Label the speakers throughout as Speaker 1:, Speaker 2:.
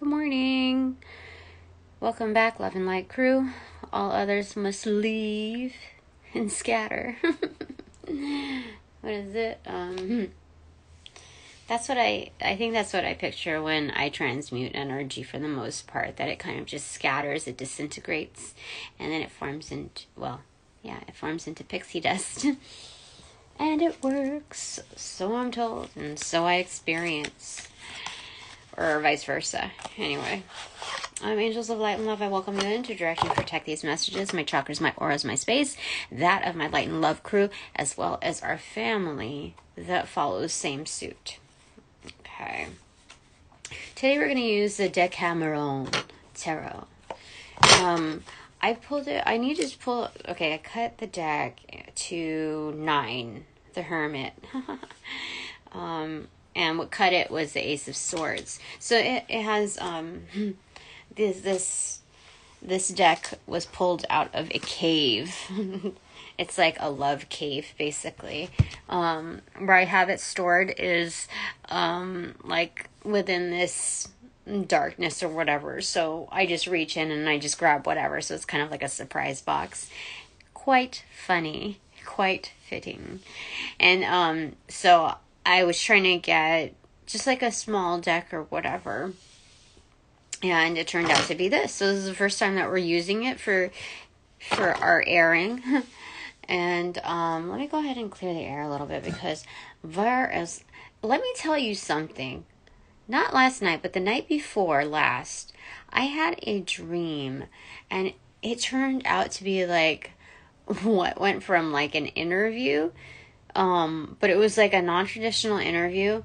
Speaker 1: Good morning. Welcome back, Love and Light crew. All others must leave and scatter. What is it? That's what I think that's what I picture when I transmute energy for the most part, that it kind of just scatters, it disintegrates, and then it forms into pixie dust. And it works, so I'm told, and so I experience. Or vice versa. Anyway, I'm Angels of Light and Love. I welcome you in to direct and protect these messages. My chakras, my auras, my space, that of my Light and Love crew, as well as our family that follows same suit. Okay. Today we're going to use the Decameron Tarot. I pulled it. I needed to pull. Okay, I cut the deck to 9, the Hermit. And what cut it was the Ace of Swords. So it has this deck was pulled out of a cave. It's like a love cave, basically. Where I have it stored is like within this darkness or whatever. So I just reach in and I just grab whatever. So it's kind of like a surprise box. Quite funny, quite fitting. And so I was trying to get just like a small deck or whatever. And it turned out to be this. So this is the first time that we're using it for our airing. And let me go ahead and clear the air a little bit, because let me tell you something. Not last night, but the night before last, I had a dream, and it turned out to be like what went from like an interview, but it was like a non-traditional interview,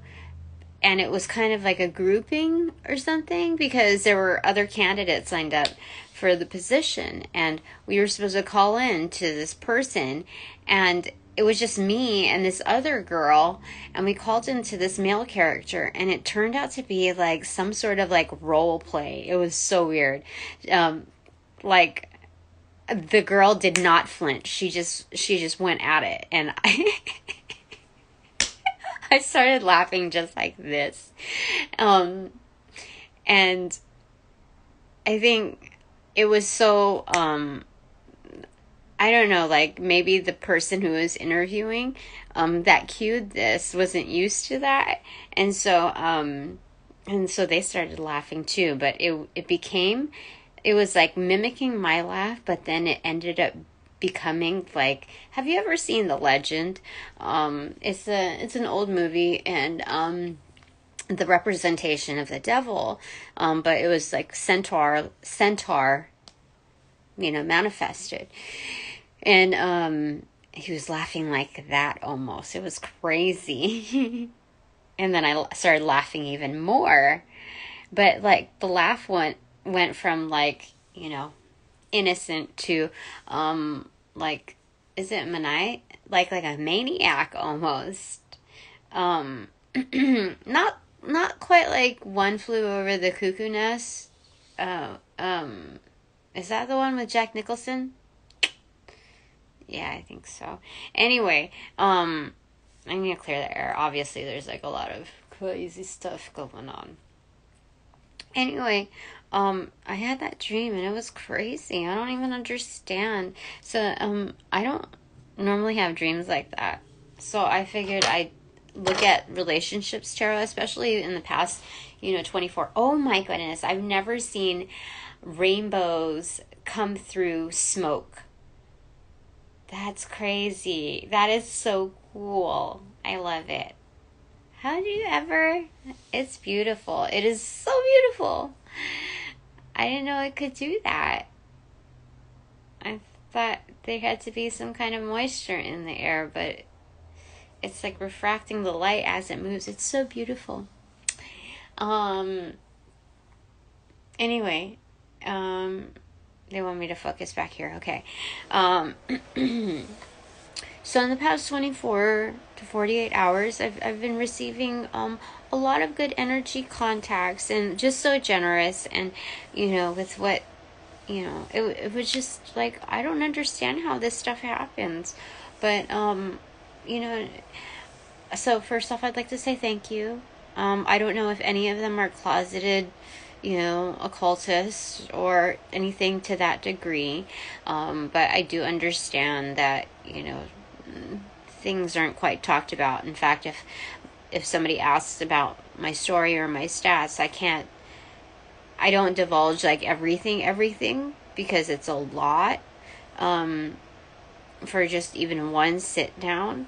Speaker 1: and it was kind of like a grouping or something, because there were other candidates lined up for the position, and we were supposed to call in to this person, and it was just me and this other girl, and we called into this male character, and it turned out to be like some sort of like role play. It was so weird. Like the girl did not flinch. She just went at it, and I started laughing just like this. And I think it was so, I don't know, like maybe the person who was interviewing, that cued this wasn't used to that. And so they started laughing too, but it was like mimicking my laugh, but then it ended up becoming like, have you ever seen The Legend? It's an old movie, and the representation of the devil, but it was like centaur, manifested, and he was laughing like that almost. It was crazy. And then I started laughing even more, but like the laugh went from like, innocent to like, is it like a maniac almost. Not quite like One Flew Over the Cuckoo Nest. Is that the one with Jack Nicholson? Yeah, I think so. Anyway, I'm gonna clear the air. Obviously there's like a lot of crazy stuff going on. Anyway, I had that dream, and it was crazy. I don't even understand. So, I don't normally have dreams like that. So I figured I'd look at relationships tarot, especially in the past, 24. Oh my goodness, I've never seen rainbows come through smoke. That's crazy. That is so cool. I love it. How do you ever? It's beautiful. It is so beautiful. I didn't know it could do that. I thought there had to be some kind of moisture in the air, but it's like refracting the light as it moves. It's so beautiful. Anyway, they want me to focus back here. Okay. So in the past 24 to 48 hours, I've been receiving a lot of good energy contacts, and just so generous, and with what it was just like, I don't understand how this stuff happens, but so first off, I'd like to say thank you. I don't know if any of them are closeted occultist or anything to that degree. But I do understand that, things aren't quite talked about. In fact, if somebody asks about my story or my stats, I don't divulge like everything, because it's a lot, for just even one sit down.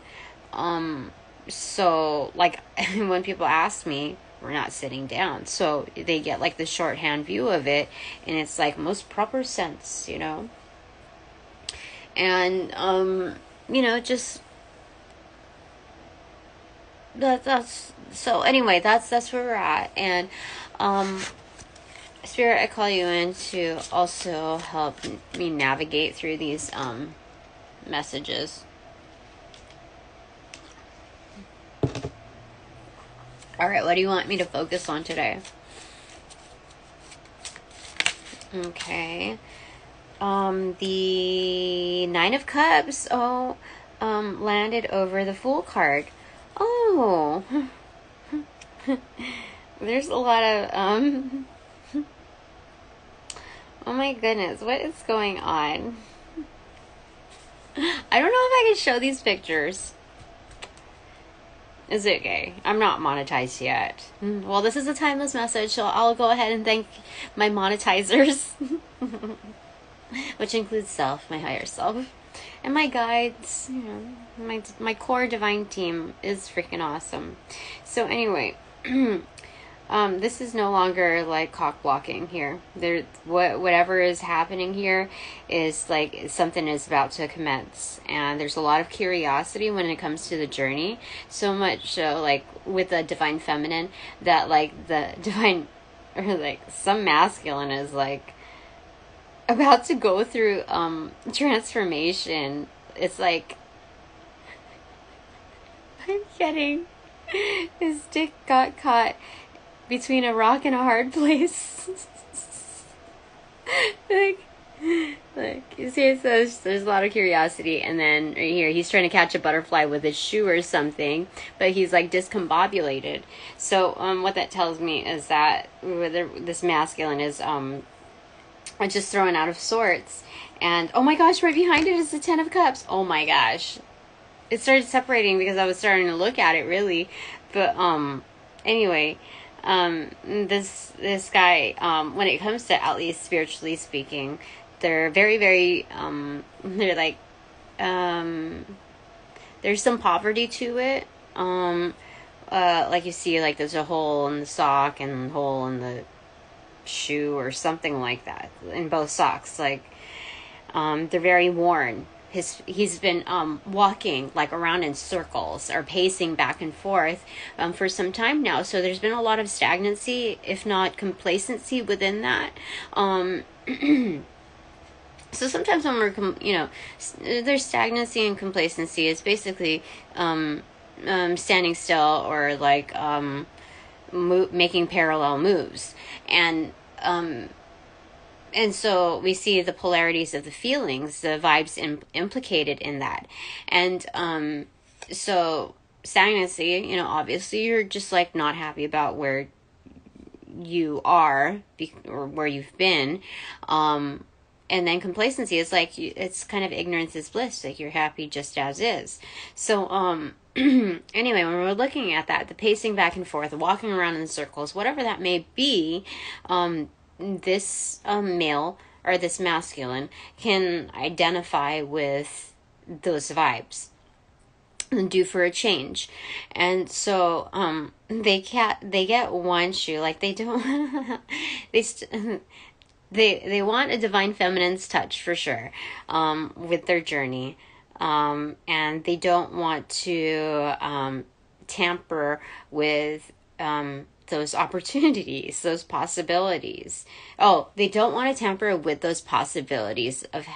Speaker 1: So like when people ask me, we're not sitting down, so they get like the shorthand view of it, and it's like most proper sense, and just that's so anyway, that's where we're at. And Spirit, I call you in to also help me navigate through these messages. All right, what do you want me to focus on today? Okay. The Nine of Cups, landed over the Fool card. Oh. There's a lot of, oh my goodness, what is going on? I don't know if I can show these pictures. Is it okay? I'm not monetized yet. Well, this is a timeless message, so I'll go ahead and thank my monetizers. Which includes self, my higher self. And my guides, my core divine team is freaking awesome. So anyway, this is no longer like cock blocking here. Whatever is happening here is like something is about to commence, and there's a lot of curiosity when it comes to the journey. So much so, like with the divine feminine, that like the divine, or like some masculine is like about to go through transformation. It's like I'm kidding. His dick got caught between a rock and a hard place. like you see, so there's a lot of curiosity, and then right here he's trying to catch a butterfly with his shoe or something, but he's like discombobulated. So what that tells me is that this masculine is just thrown out of sorts. And oh my gosh, right behind it is the Ten of Cups. Oh my gosh, it started separating because I was starting to look at it really. But anyway, this guy, when it comes to, at least spiritually speaking, they're very, very they're like there's some poverty to it. Like you see, like there's a hole in the sock and a hole in the shoe or something like that in both socks. Like they're very worn. He's been walking like around in circles or pacing back and forth for some time now. So there's been a lot of stagnancy, if not complacency, within that. So sometimes when we're, there's stagnancy and complacency. It's basically standing still or like making parallel moves. And so we see the polarities of the feelings, the vibes implicated in that. And so stagnancy, obviously you're just like not happy about where you are or where you've been. And then complacency is like, it's kind of ignorance is bliss. Like you're happy just as is. So anyway, when we're looking at that, the pacing back and forth, walking around in circles, whatever that may be, this male or this masculine can identify with those vibes and due for a change. And so they get one shoe, like they don't they want a divine feminine's touch for sure with their journey, and they don't want to tamper with those opportunities, those possibilities. Oh, they don't want to tamper with those possibilities of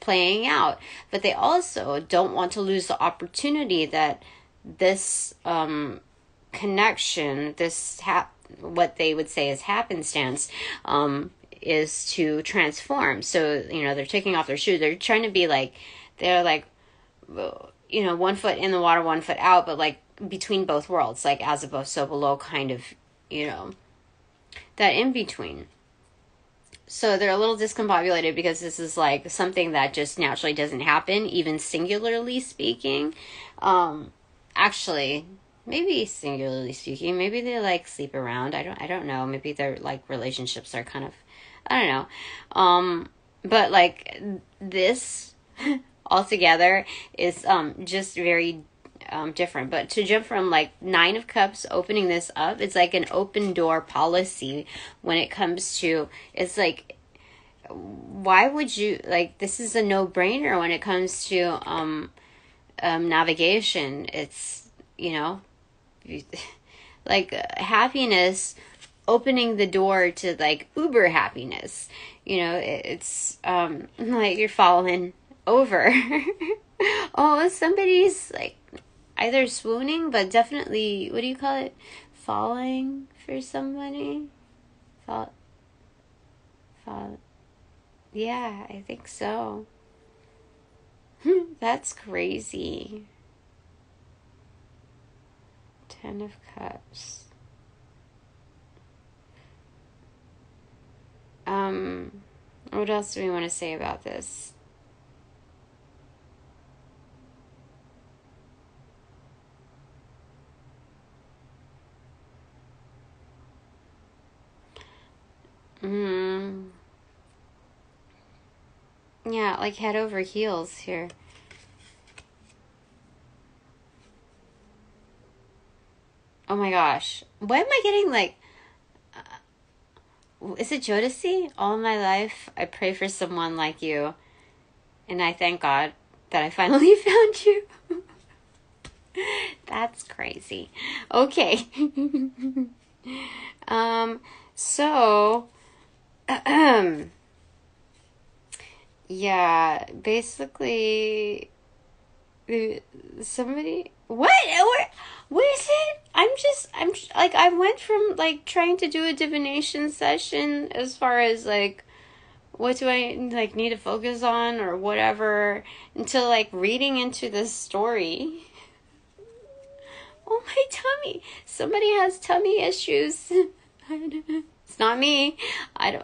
Speaker 1: playing out, but they also don't want to lose the opportunity that this connection, what they would say is happenstance, is to transform. So, they're taking off their shoes. They're trying to be like, they're like, 1 foot in the water, 1 foot out, but like between both worlds, like as above, so below kind of, that in between. So they're a little discombobulated because this is like something that just naturally doesn't happen, even singularly speaking. Actually, maybe singularly speaking, maybe they like sleep around. I don't know. Maybe their like relationships are kind of, I don't know. But like this altogether is just very different. But to jump from like Nine of Cups, opening this up, it's like an open door policy when it comes to, it's like, why would you, like, this is a no-brainer when it comes to navigation. It's, you know, like happiness, opening the door to like uber happiness. You know, it's like you're falling over. Oh, somebody's like either swooning, but definitely, what do you call it? Falling for somebody? Fall. Yeah, I think so. That's crazy. 10 of Cups. What else do we want to say about this? Yeah, like head over heels here. Oh my gosh. Why am I getting like... is it Jodeci? All my life, I pray for someone like you. And I thank God that I finally found you. That's crazy. Okay. So... yeah, basically... somebody... What is it? I'm just like, I went from like trying to do a divination session as far as like what do I like need to focus on or whatever, until like reading into this story. Oh, my tummy. Somebody has tummy issues. It's not me. I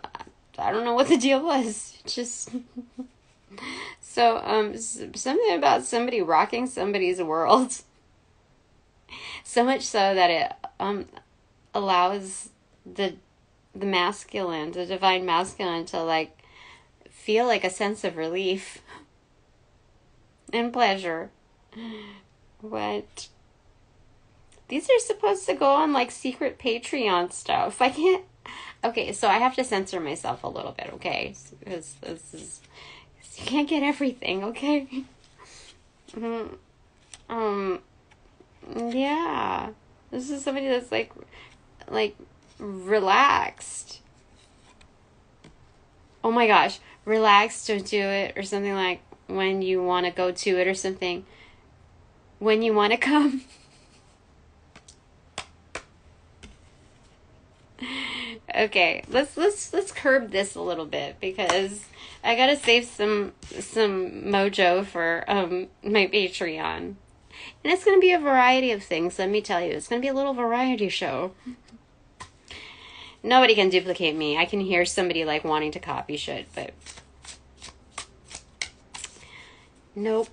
Speaker 1: don't know what the deal was. Just so something about somebody rocking somebody's world. So much so that it allows the masculine, the divine masculine, to like feel like a sense of relief and pleasure. What? These are supposed to go on like secret Patreon stuff. I can't. Okay, so I have to censor myself a little bit, okay? Because this is, you can't get everything, okay? Yeah, this is somebody that's like relaxed. Oh my gosh, relax, don't do it, or something like when you want to go to it, or something. When you want to come. Okay, let's curb this a little bit, because I gotta save some mojo for my Patreon. And it's going to be a variety of things, let me tell you. It's going to be a little variety show. Nobody can duplicate me. I can hear somebody like wanting to copy shit, but nope.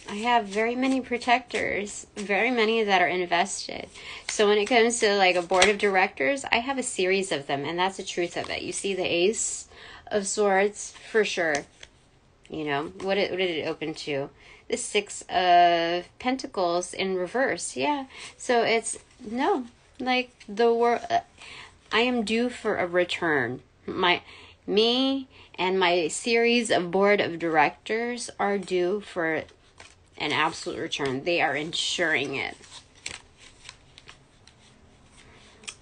Speaker 1: I have very many protectors, very many that are invested. So when it comes to like a board of directors, I have a series of them, and that's the truth of it. You see the Ace of Swords, for sure. You know, what did it open to? The Six of Pentacles in reverse. Yeah. So it's, no, like the world, I am due for a return. Me and my series of board of directors are due for an absolute return. They are ensuring it.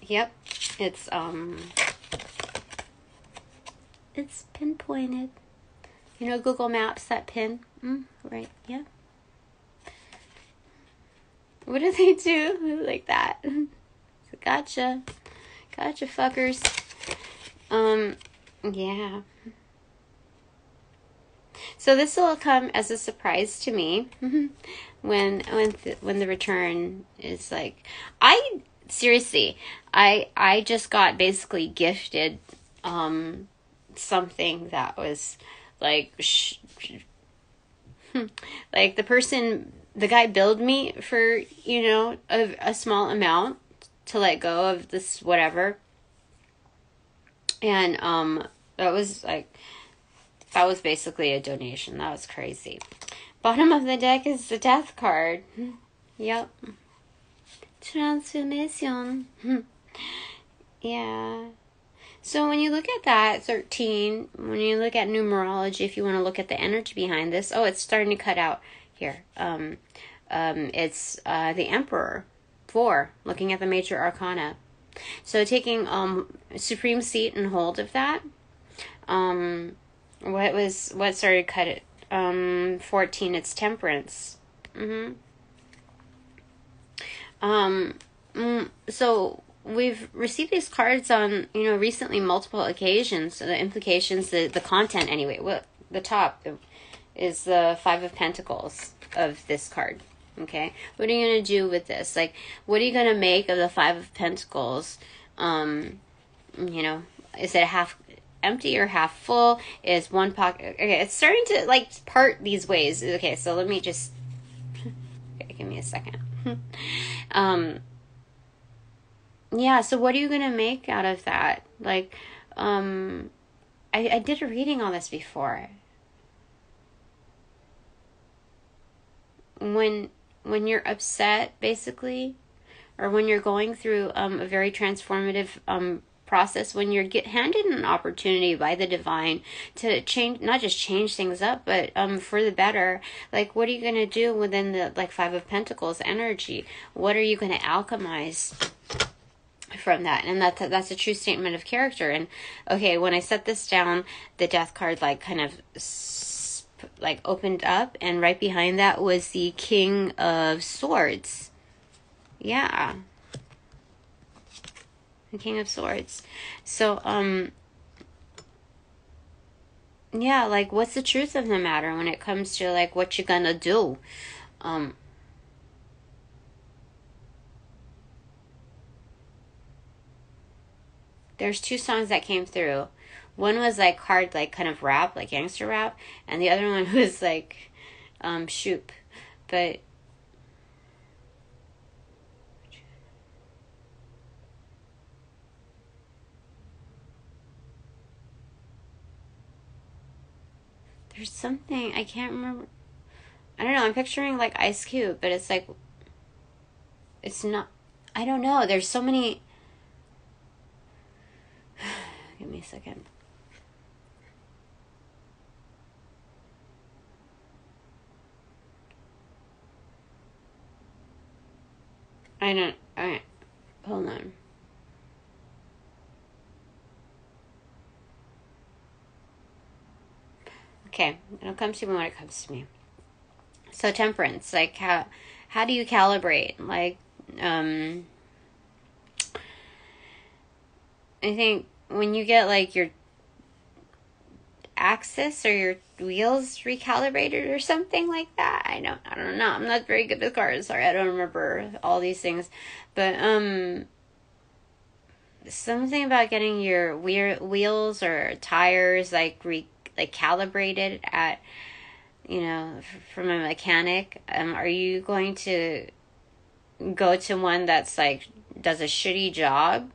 Speaker 1: Yep. It's pinpointed. You know, Google Maps, that pin? Right, yeah. What do they do? Like that. Gotcha. Gotcha, fuckers. Yeah. So this will come as a surprise to me when the return is like, seriously, I just got basically gifted something that was like like the guy billed me for, you know, a small amount to let go of this whatever. And that was basically a donation. That was crazy. Bottom of the deck is the death card. Yep. Transformation. Yeah. So when you look at that 13, when you look at numerology, if you want to look at the energy behind this, it's starting to cut out here. It's the Emperor. 4, looking at the major arcana. So taking supreme seat and hold of that. What started cut it? 14, it's temperance. So we've received these cards on, you know, recently multiple occasions. So the implications, the content anyway. What the top is the 5 of Pentacles of this card. Okay, what are you going to do with this? Like, what are you going to make of the 5 of Pentacles? You know, is it half empty or half full? Is one pocket... Okay, it's starting to, like, part these ways. Okay, so let me just... Okay, give me a second. Yeah, so what are you going to make out of that? Like, I did a reading on this before. When you're upset, basically, or when you're going through a very transformative process, when you're handed an opportunity by the divine to change, not just change things up, but for the better, like, what are you going to do within the, like, 5 of Pentacles energy? What are you going to alchemize from that? And that's a true statement of character. And okay, when I set this down, the death card, like, kind of like opened up, and right behind that was the King of Swords. Yeah, the King of Swords. So yeah, like, what's the truth of the matter when it comes to, like, what you're gonna do? There's 2 songs that came through. One was, like, hard, like, kind of rap, like gangster rap, and the other one was, like, shoop. But there's something, I can't remember. I don't know, I'm picturing, like, Ice Cube, but it's, like, it's not, I don't know, there's so many. Give me a second. Hold on. Okay, it'll come to me when it comes to me. So temperance, like, how do you calibrate? Like, I think when you get, like, your axis or your wheels recalibrated or something like that. I don't know. I'm not very good with cars. Sorry, I don't remember all these things. But something about getting your wheels or tires, like, calibrated at, you know, from a mechanic. Are you going to go to one that's, like, does a shitty job?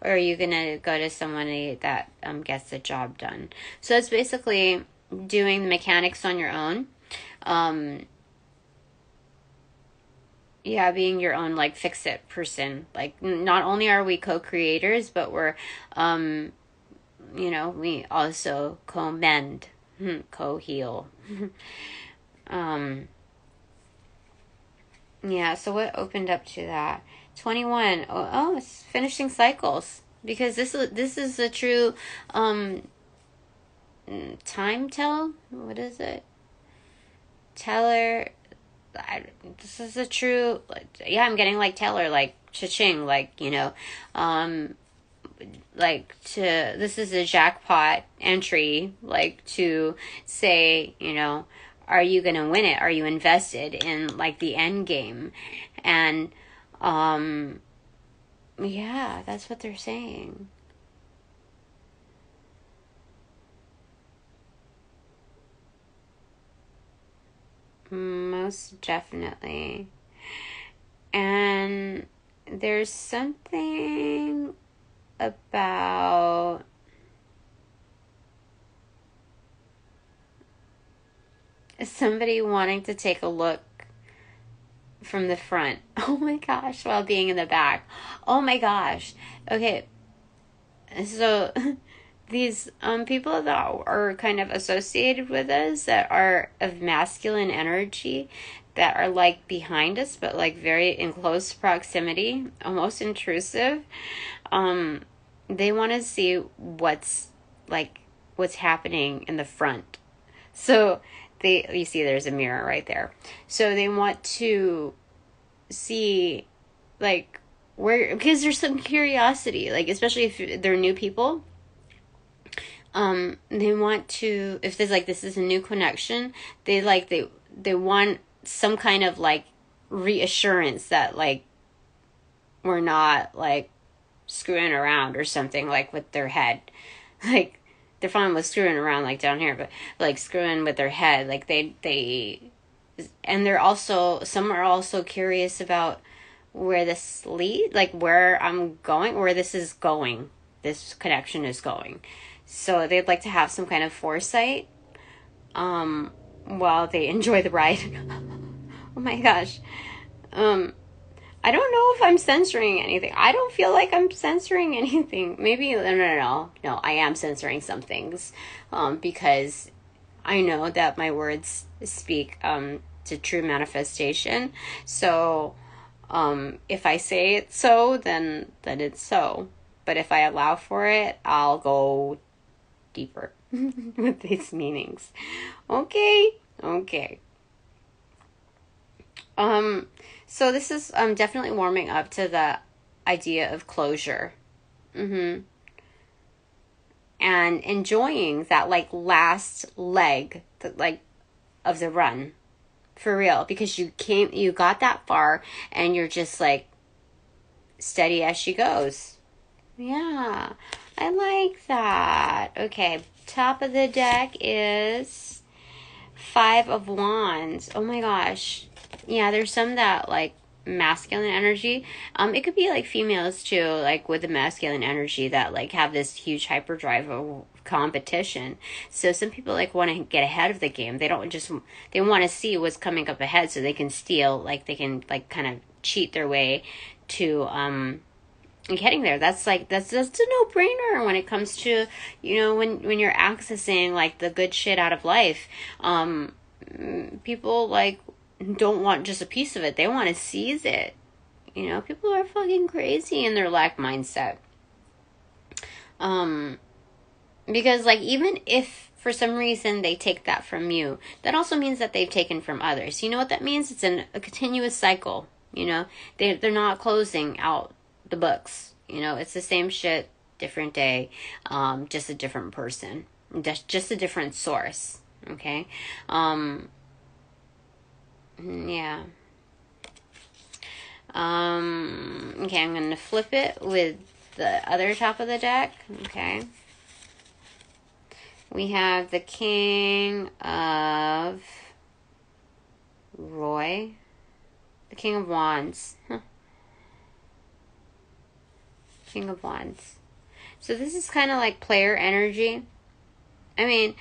Speaker 1: Or are you going to go to someone that gets the job done? So it's basically doing the mechanics on your own. Yeah, being your own, like, fix-it person. Like, not only are we co-creators, but we're, you know, we also co-mend, co-heal. Yeah, so what opened up to that? 21. Oh, it's finishing cycles, because this is a true time tell. What is it? Teller. This is a true. Yeah, I'm getting, like, teller, like, cha-ching, like, you know, like, this is a jackpot entry, like, to say, you know, are you gonna win it? Are you invested in, like, the end game? And Yeah, that's what they're saying. Most definitely. And there's something about somebody wanting to take a look from the front. Oh my gosh, while being in the back. Oh my gosh. Okay. So these people that are kind of associated with us that are of masculine energy, that are like behind us but like very in close proximity, almost intrusive, they want to see what's happening in the front. So you see there's a mirror right there. So they want to see like where, because there's some curiosity, like especially if they're new people. They want to, if there's like, this is a new connection, they want some kind of like reassurance that like we're not like screwing around or something, like with their head. Like they're fine with screwing around like down here, but like screwing with their head, like and they're also, some are also curious about where this like where I'm going, where this is going, this connection is going. So they'd like to have some kind of foresight while they enjoy the ride. Oh my gosh. I don't know if I'm censoring anything. I don't feel like I'm censoring anything. Maybe, no, I am censoring some things because I know that my words speak to true manifestation. So if I say it's so, then it's so. But if I allow for it, I'll go deeper with these meanings. Okay. So this is definitely warming up to the idea of closure. And enjoying that like last leg of the run. For real, because you got that far and you're just like steady as she goes. Yeah, I like that. Okay, top of the deck is 5 of Wands. Oh my gosh. Yeah, there's some that like masculine energy. It could be like females too, like with the masculine energy that like have this huge hyperdrive of competition. So some people like want to get ahead of the game. They don't just, they want to see what's coming up ahead so they can steal, like they can like kind of cheat their way to getting there. That's a no-brainer when it comes to, you know, when you're accessing like the good shit out of life. People like don't want just a piece of it. They want to seize it. You know, people are fucking crazy in their lack mindset. Because like, even if for some reason they take that from you, that also means that they've taken from others. You know what that means? It's a continuous cycle. You know, they're not closing out the books. You know, it's the same shit, different day, just a different person, just a different source. Okay. Yeah. Okay, I'm gonna flip it with the other top of the deck. Okay. We have the King of the King of Wands. King of Wands. So this is kind of like player energy. I mean,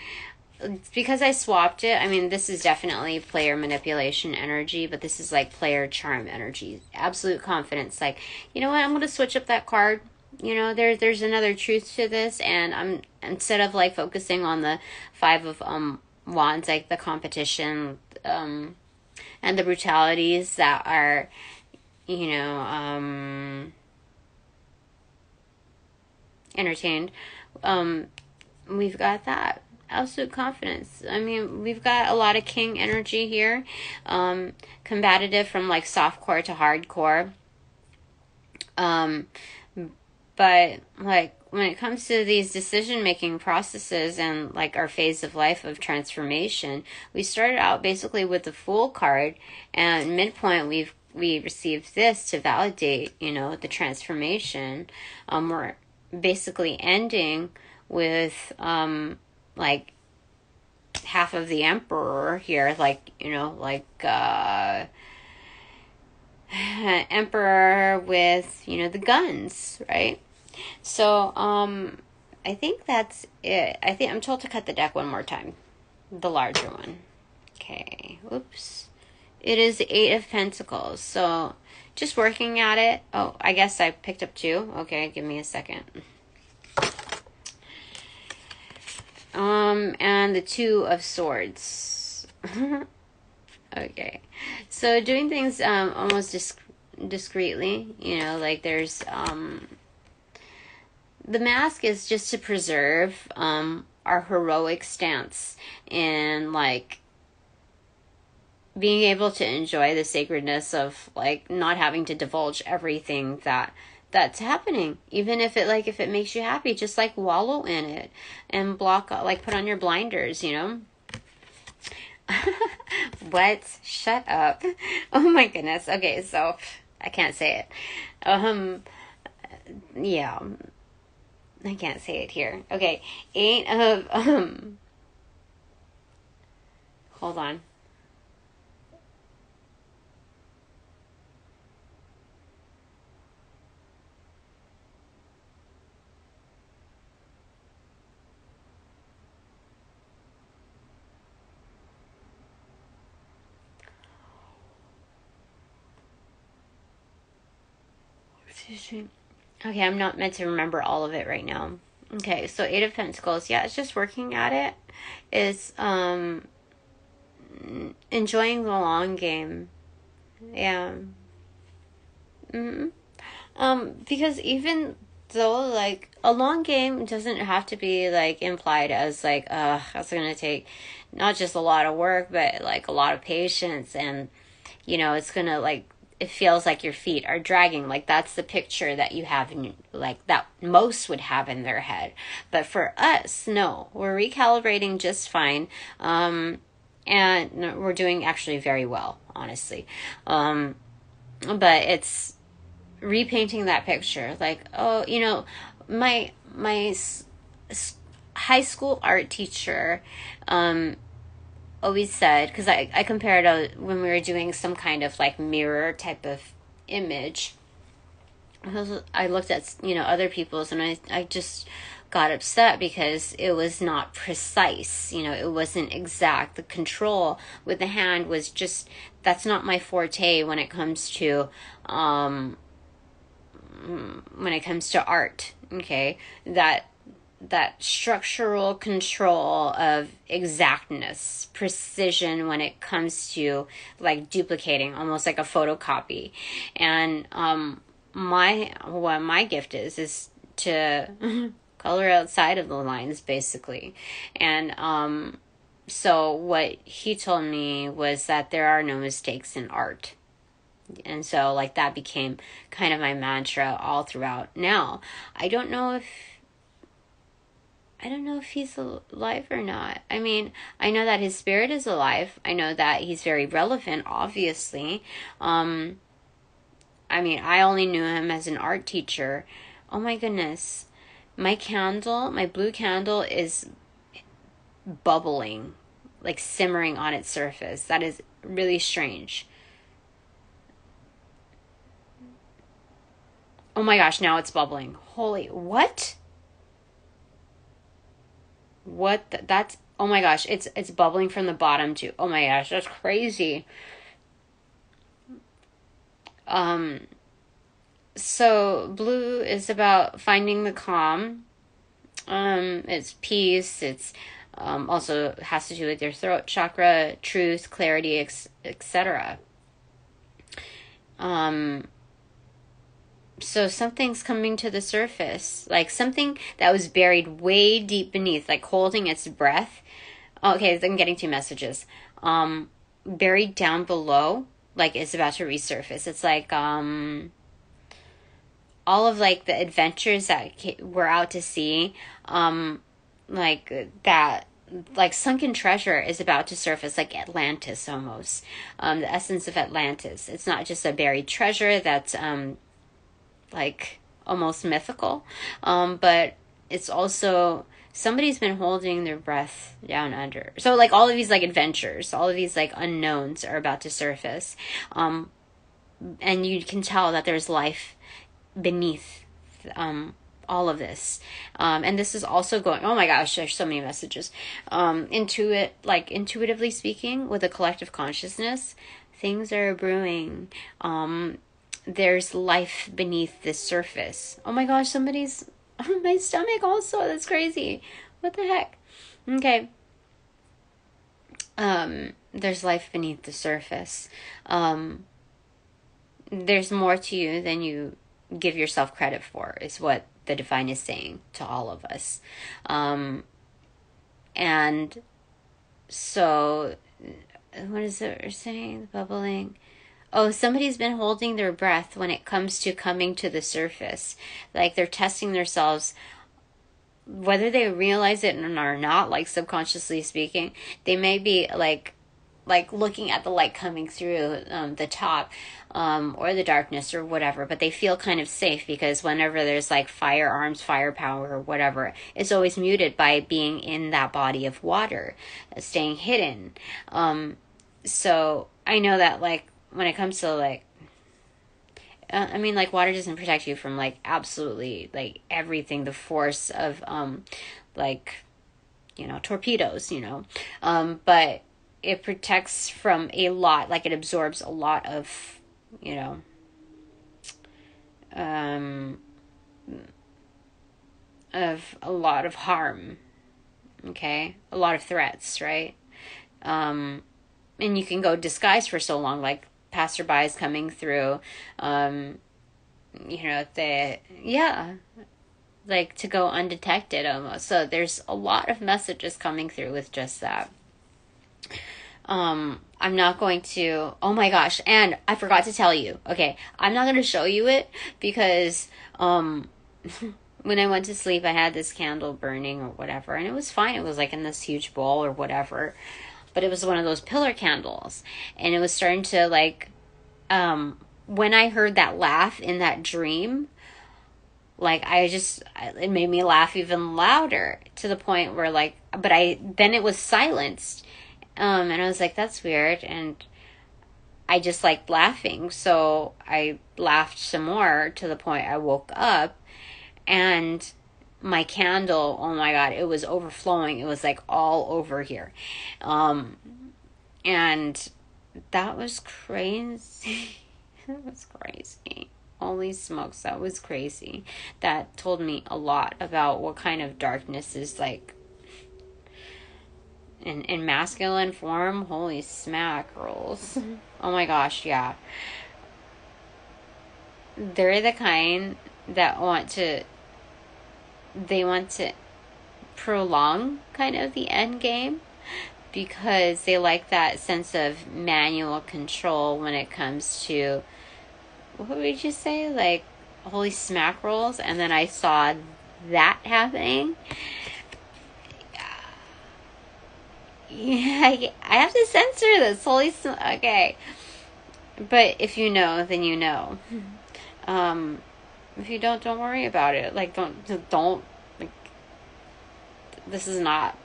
Speaker 1: because I swapped it, I mean, this is definitely player manipulation energy, but this is like player charm energy. Absolute confidence. Like, you know what? I'm going to switch up that card. You know, there's another truth to this, and instead of like focusing on the 5 of Wands, like the competition and the brutalities that are, you know, entertained, we've got that absolute confidence. I mean, we've got a lot of king energy here, combative from like softcore to hardcore, but like when it comes to these decision making processes and like our phase of life of transformation, we started out basically with the Fool card, and midpoint we've we receive this to validate, the transformation. We're basically ending with, like, half of the emperor here, like, emperor with, the guns, right? So, I think that's it. I think I'm told to cut the deck one more time. The larger one. Okay. Oops. It is the Eight of Pentacles. So, just working at it. Oh, I guess I picked up 2. Okay, give me a second. And the Two of Swords. Okay. So, doing things almost discreetly, like there's the mask is just to preserve our heroic stance and, like, being able to enjoy the sacredness of, like, not having to divulge everything that's happening, even if it makes you happy, just, like, wallow in it and block, like, put on your blinders, What? Shut up. Oh my goodness. Okay, so I can't say it. Yeah. I can't say it here. Okay. 8 of hold on. Okay, I'm not meant to remember all of it right now. Okay, so 8 of Pentacles. Yeah, it's just working at it. It's enjoying the long game. Yeah. Because even though, like, a long game doesn't have to be, like, implied as, like, it's gonna take not just a lot of work, but, like, a lot of patience, and, it's gonna, like, it feels like your feet are dragging. Like, that's the picture that you have in, like, that most would have in their head. But for us, no, we're recalibrating just fine. And we're doing actually very well, honestly. But it's repainting that picture. Like, oh, my high school art teacher, always said, because I compared it when we were doing some kind of, like, mirror type of image. I looked at, other people's, and I just got upset because it was not precise. It wasn't exact. The control with the hand was just, that's not my forte when it comes to art. Okay, that structural control of exactness, precision when it comes to, like, duplicating, almost like a photocopy. And my gift is to color outside of the lines, basically. And so what he told me was that there are no mistakes in art. And so, like, that became kind of my mantra all throughout. Now, I don't know if he's alive or not. I mean, I know that his spirit is alive. I know that he's very relevant, obviously. I mean, I only knew him as an art teacher. Oh my goodness. My blue candle is bubbling, like simmering on its surface. That is really strange. Oh my gosh, now it's bubbling. Holy, what? That's, oh my gosh, it's bubbling from the bottom too. Oh my gosh, that's crazy. So blue is about finding the calm. It's peace. It's also has to do with your throat chakra, truth, clarity, etc. So something's coming to the surface, like something that was buried way deep beneath, like holding its breath. Okay, I'm getting 2 messages. Buried down below, like, it's about to resurface. It's like all of, like, the adventures that we're out to sea, like that, like sunken treasure is about to surface, like Atlantis almost. The essence of Atlantis. It's not just a buried treasure that's like almost mythical, but it's also somebody's been holding their breath down under. So like all of these like adventures, all of these like unknowns are about to surface, and you can tell that there's life beneath all of this, and this is also going, oh my gosh, there's so many messages, intuitively speaking, with a collective consciousness, things are brewing. There's life beneath the surface. Oh my gosh, somebody's on my stomach also. That's crazy. What the heck? Okay. There's life beneath the surface. There's more to you than you give yourself credit for, is what the divine is saying to all of us. And so, what is it we're saying? The bubbling. Oh, somebody's been holding their breath when it comes to coming to the surface. Like they're testing themselves, whether they realize it or not, like subconsciously speaking. They may be like looking at the light coming through the top, or the darkness or whatever, but they feel kind of safe because whenever there's like firearms, firepower, or whatever, it's always muted by being in that body of water, staying hidden. So I know that like when it comes to like, I mean, like water doesn't protect you from like absolutely like everything, the force of like, you know, torpedoes, you know, but it protects from a lot, like it absorbs a lot of, you know, of a lot of harm, okay, a lot of threats, right? And you can go disguised for so long, like passerbys coming through, you know, like to go undetected almost. So there's a lot of messages coming through with just that. I'm not going to, oh my gosh, and I forgot to tell you, okay, I'm not going to show you it because, when I went to sleep, I had this candle burning or whatever, and it was fine. It was like in this huge bowl or whatever, but it was one of those pillar candles, and it was starting to like, when I heard that laugh in that dream, like it made me laugh even louder to the point where like, then it was silenced. And I was like, that's weird. And I just liked laughing. So I laughed some more to the point I woke up, and my candle, oh my God, it was overflowing. It was like all over here. And that was crazy. That was crazy. Holy smokes, that was crazy. That told me a lot about what kind of darkness is like in masculine form. Holy smack rolls. Oh my gosh, yeah. They're the kind that want to prolong kind of the end game because they like that sense of manual control when it comes to, what would you say? Like, holy smack rolls. And then I saw that happening. Yeah, I have to censor this. Okay. But if you know, then you know. If you don't worry about it. Like, don't, like, this is not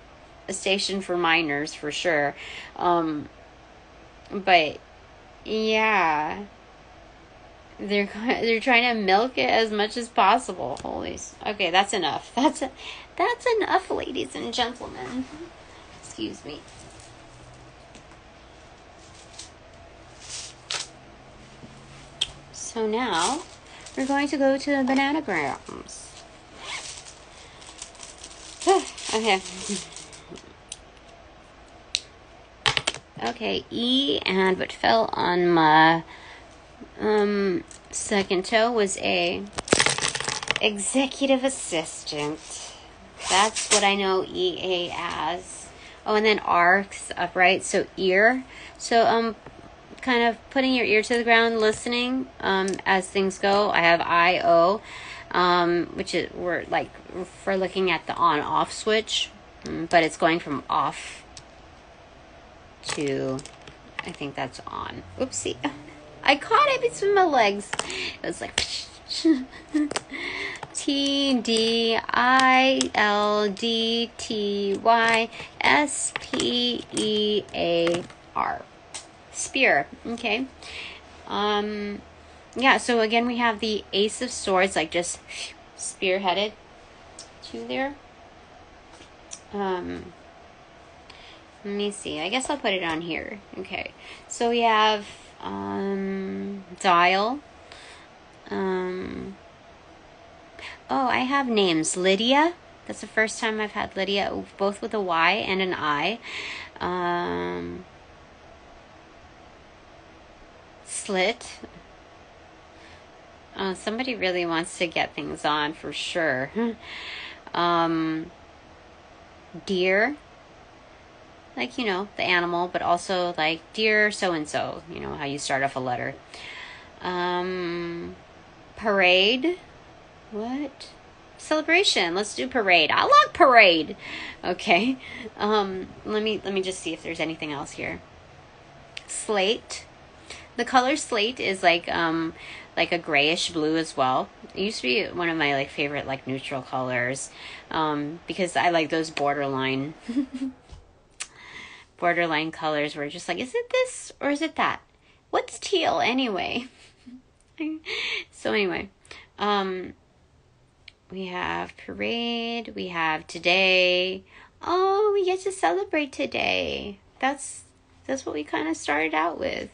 Speaker 1: a station for minors for sure. But, yeah. They're trying to milk it as much as possible. Okay, that's enough. That's enough, ladies and gentlemen. Excuse me. So now we're going to go to the bananagrams. Okay. Okay, E, and what fell on my second toe was a executive assistant. That's what I know EA as. Oh, and then R's upright, so ear. So kind of putting your ear to the ground, listening as things go. I have IO, which is we're looking at the on-off switch. but it's going from off to, I think that's on. Oopsie. I caught it between my legs. It was like TDILDTYSPEAR. Spear. Okay. Yeah, so again we have the Ace of Swords, like just spearheaded to there. Let me see. I guess I'll put it on here. Okay. So we have dial. Oh, I have names. Lydia. That's the first time I've had Lydia, both with a Y and an I. Slit. Somebody really wants to get things on for sure. Deer. Like, you know, the animal, but also like dear so-and-so, you know, how you start off a letter. Parade. What? Celebration. Let's do parade. I like parade. Okay. Let me just see if there's anything else here. Slate. The color slate is like a grayish blue as well. It used to be one of my like favorite like neutral colors, because I like those borderline colors where just like, is it this or is it that? What's teal anyway? So anyway, we have parade, we have today. Oh, we get to celebrate today. That's what we kind of started out with.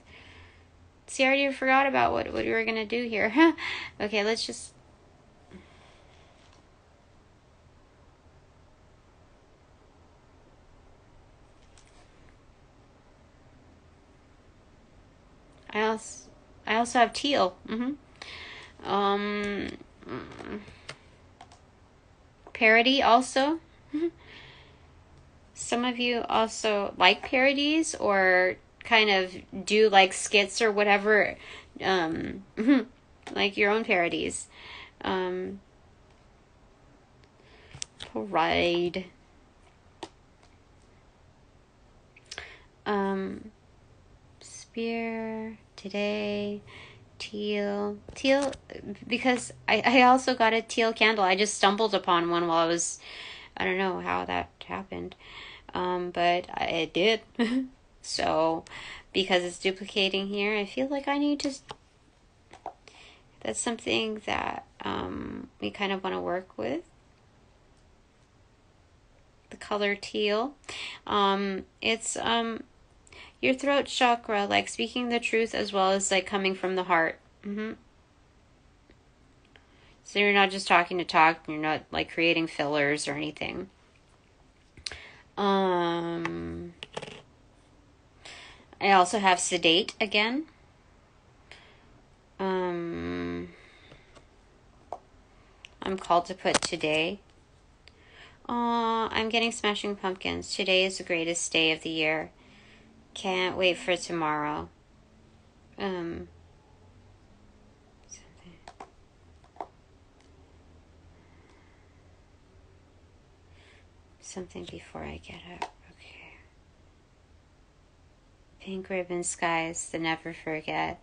Speaker 1: See, I already forgot about what we were gonna do here. Okay, let's just. I also have teal. Parody also. Some of you also like parodies or kind of do like skits or whatever, like your own parodies. Parade. Spear today. Teal, because I also got a teal candle. I just stumbled upon one while I was, I don't know how that happened, but it did. So because it's duplicating here, I feel like I need to, that's something that we kind of want to work with. The color teal, it's your throat chakra, like speaking the truth as well as like coming from the heart. So you're not just talking to talk, you're not like creating fillers or anything. I also have sedate again. I'm called to put today. I'm getting Smashing Pumpkins. Today is the greatest day of the year. Can't wait for tomorrow. Something before I get up. Okay. Pink ribbon skies to never forget.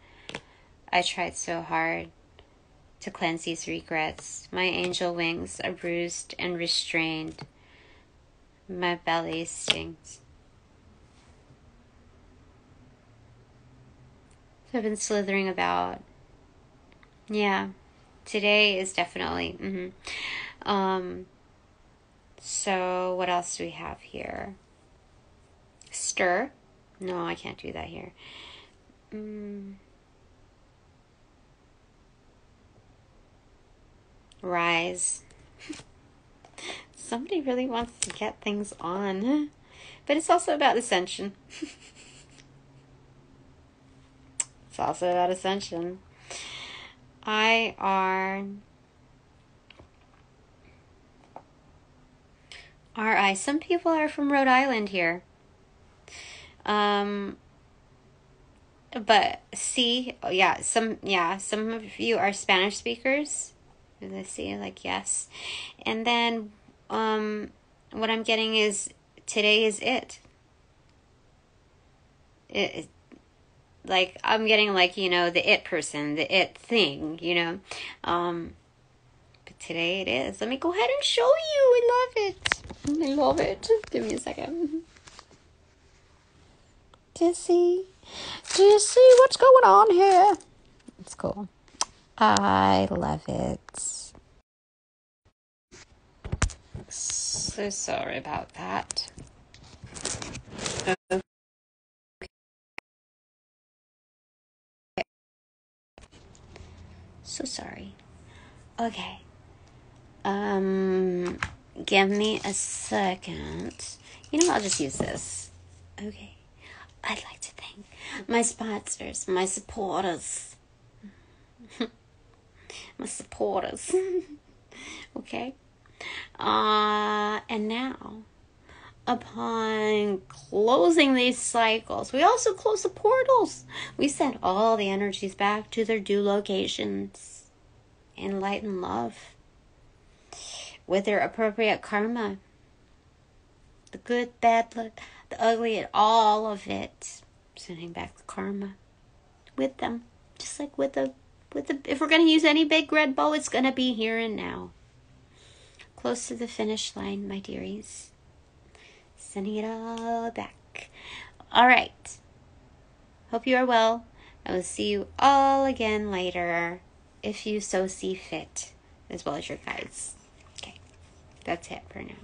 Speaker 1: I tried so hard to cleanse these regrets. My angel wings are bruised and restrained. My belly stings. So I've been slithering about. Yeah, today is definitely. So what else do we have here? Stir. No, I can't do that here. Rise. Somebody really wants to get things on. But it's also about ascension. It's also about ascension. R.I. Some people are from Rhode Island here. But C, some of you are Spanish speakers. Let's see, like yes. And then what I'm getting is today is it. Like, I'm getting, like, you know, the it person, the it thing, you know. But today it is. Let me go ahead and show you. I love it. I love it. Give me a second. Do you see what's going on here? It's cool. I love it. So sorry about that. So sorry. Okay. Give me a second. You know, I'll just use this. Okay. I'd like to thank my sponsors, my supporters. My supporters. Okay. And now, upon closing these cycles, we also close the portals. We send all the energies back to their due locations in light and love, with their appropriate karma. The good, bad, the ugly, and all of it. Sending back the karma with them. Just like with the if we're going to use any big red bow, it's going to be here and now. Close to the finish line, my dearies. Sending it all back. All right. Hope you are well. I will see you all again later, if you so see fit, as well as your guides. Okay. That's it for now.